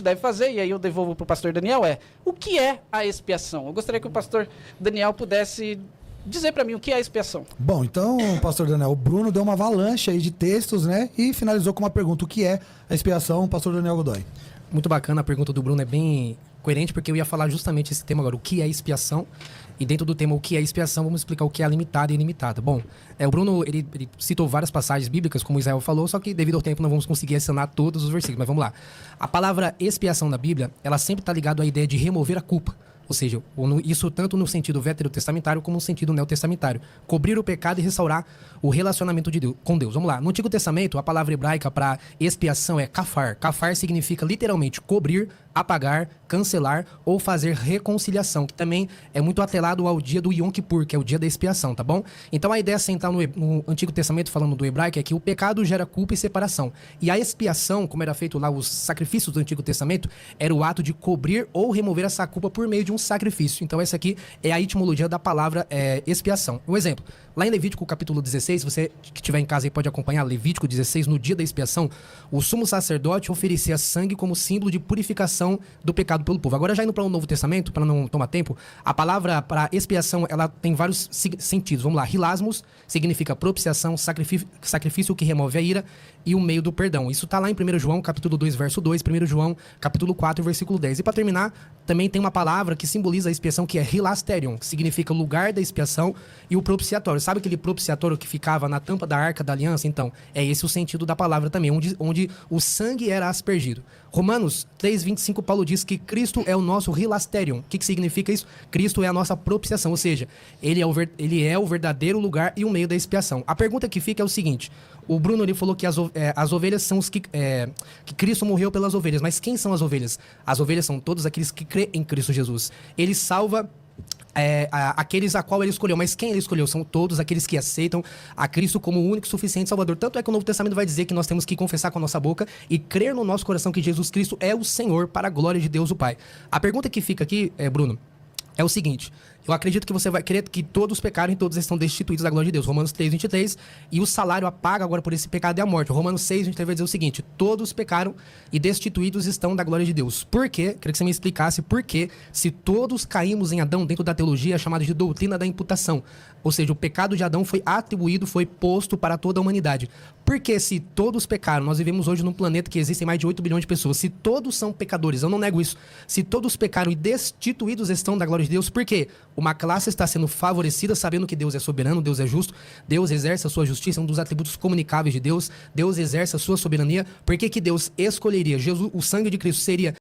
deve fazer, e aí eu devolvo para o pastor Daniel, o que é a expiação? Eu gostaria que o pastor Daniel pudesse dizer para mim o que é a expiação. Bom, então, pastor Daniel, o Bruno deu uma avalanche aí de textos, né? E finalizou com uma pergunta: o que é a expiação, pastor Daniel Godoy? Muito bacana, a pergunta do Bruno é bem coerente, porque eu ia falar justamente esse tema agora, o que é expiação. E dentro do tema o que é expiação, vamos explicar o que é a limitada e ilimitada. Bom, o Bruno, ele citou várias passagens bíblicas, como Israel falou, só que devido ao tempo não vamos conseguir acionar todos os versículos, mas vamos lá. A palavra expiação na Bíblia, ela sempre está ligada à ideia de remover a culpa. Ou seja, isso tanto no sentido veterotestamentário como no sentido neotestamentário. Cobrir o pecado e restaurar o relacionamento com Deus. Vamos lá. No Antigo Testamento, a palavra hebraica para expiação é kafar. Kafar significa literalmente cobrir, apagar, cancelar ou fazer reconciliação, que também é muito atrelado ao dia do Yom Kippur, que é o dia da expiação, tá bom? Então a ideia central no Antigo Testamento, falando do hebraico, é que o pecado gera culpa e separação. E a expiação, como era feito lá os sacrifícios do Antigo Testamento, era o ato de cobrir ou remover essa culpa por meio de um sacrifício. Então essa aqui é a etimologia da palavra expiação. Um exemplo, lá em Levítico capítulo 16, você que estiver em casa aí pode acompanhar, Levítico 16, no dia da expiação, o sumo sacerdote oferecia sangue como símbolo de purificação do pecado pelo povo. Agora já indo para o Novo Testamento, para não tomar tempo, a palavra para expiação, ela tem vários sentidos. Vamos lá, hilasmos significa propiciação, sacrifício que remove a ira e o meio do perdão. Isso está lá em 1 João capítulo 2, verso 2, 1 João capítulo 4, versículo 10. E para terminar, também tem uma palavra que simboliza a expiação, que é hilasterion, que significa lugar da expiação, e o propiciatório. Sabe aquele propiciatório que ficava na tampa da Arca da Aliança? Então, é esse o sentido da palavra também, onde o sangue era aspergido. Romanos 3:25, Paulo diz que Cristo é o nosso hilasterion. O que significa isso? Cristo é a nossa propiciação, ou seja, ele é o verdadeiro lugar e o meio da expiação. A pergunta que fica é o seguinte: o Bruno ele falou que as ovelhas são os que Cristo morreu pelas ovelhas, mas quem são as ovelhas? As ovelhas são todos aqueles que crêem em Cristo Jesus. Ele salva aqueles a qual ele escolheu, mas quem ele escolheu? São todos aqueles que aceitam a Cristo como o único e suficiente Salvador. Tanto é que o Novo Testamento vai dizer que nós temos que confessar com a nossa boca e crer no nosso coração que Jesus Cristo é o Senhor, para a glória de Deus o Pai. A pergunta que fica aqui, Bruno, é o seguinte: eu acredito que você vai querer que todos pecaram e todos estão destituídos da glória de Deus. Romanos 3:23, e o salário a paga agora por esse pecado é a morte. Romanos 6:23 vai dizer o seguinte: todos pecaram e destituídos estão da glória de Deus. Por quê? Queria que você me explicasse por que, se todos caímos em Adão, dentro da teologia é chamada de doutrina da imputação. Ou seja, o pecado de Adão foi atribuído, foi posto para toda a humanidade. Porque se todos pecaram, nós vivemos hoje num planeta que existem mais de 8 bilhões de pessoas, se todos são pecadores, eu não nego isso, se todos pecaram e destituídos estão da glória de Deus, por quê? Uma classe está sendo favorecida sabendo que Deus é soberano, Deus é justo, Deus exerce a sua justiça, um dos atributos comunicáveis de Deus, Deus exerce a sua soberania. Por que Deus escolheria? Jesus, o sangue de Cristo seria